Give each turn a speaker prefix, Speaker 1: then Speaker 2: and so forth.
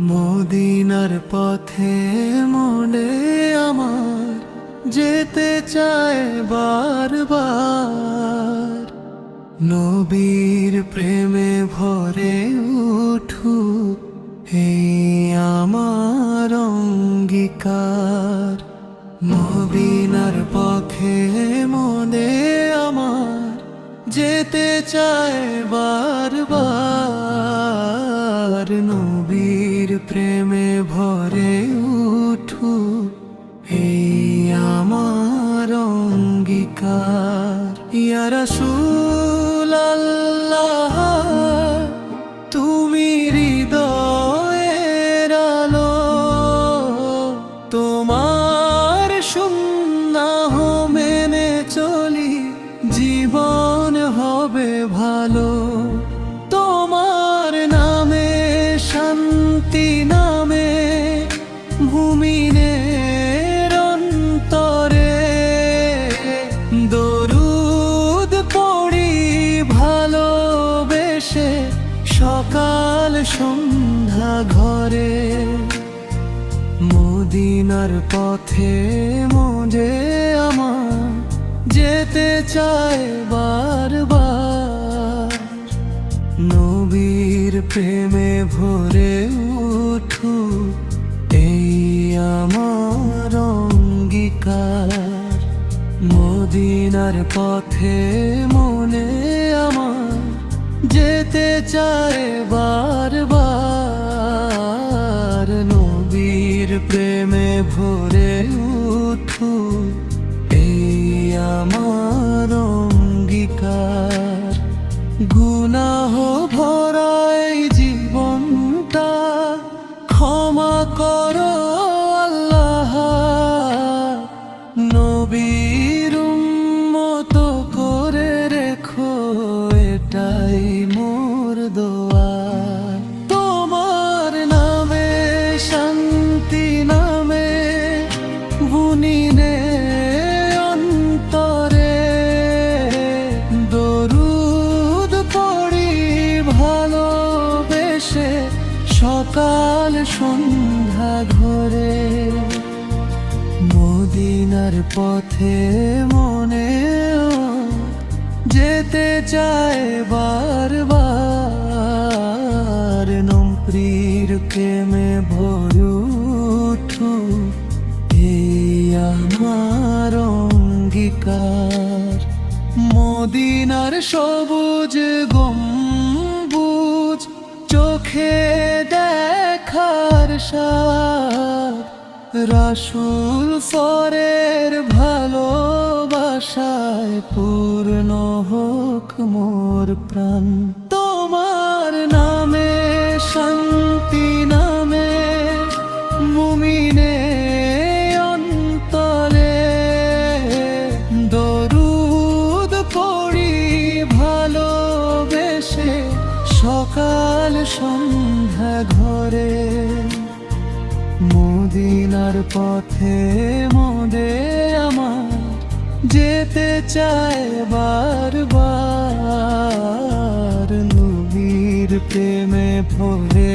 Speaker 1: মদিনার পথে মনে আমার যেতে চায় বারবার। নবীর প্রেমে ভরে উঠুক এই আমার অঙ্গীকার। মদিনার পথে মনে আমার যেতে চায় বারবার। নবীর প্রেমে ভরে উঠুক এই আমার অঙ্গীকার। ইয়া রাসূলাল্লাহ, তুমি হৃদয়ের আলো, তোমার সুন্নাহ মেনে চলি জীবন হবে ভালো। তোমার নামে শান্তি নামে মুমিনের অন্তরে দরুদ পড়ি ভালোবেসে সকাল সন্ধ্যা ঘরে। মদিনার পথে মনে আমার যেতে চায় বারবার। নবীর প্রেমে ভরে উঠুক এই আমার অঙ্গীকার। মদিনার পথে মনে আমার যেতে চায় বারবার। নবীর প্রেমে ভরে উঠুক এই আমার অঙ্গীকার। গুনাহ ভরা এই জীবনটা ক্ষমা করো আল্লাহ। নবীর উম্মত করে রেখো এটাই মোর দোয়া। তোমার নামে শান্তি নামে বুনিনে অন্তরে দরুদ পড়ি ভালোবেসে সকাল সন্ধ্যা ঘরে। মদিনার পথে মনে যেতে চায় বারবার। নবীর প্রেমে ভরে উঠুক এই আমার অঙ্গীকার। মদিনার সবুজ গম্বুজ চোখে দেখার সাথ, রাসূল ফরের ভালোবাসায় পূর্ণ হোক মোর প্রাণ। তোমার নামে শান্তি নামে মুমিনে অন্তরে দরুদ পড়ি ভালোবেসে সকাল সন্ধ্যা ঘরে। মদিনার পথে মনে আমার যেতে চায় বারবার। নবীর প্রেমে ভরে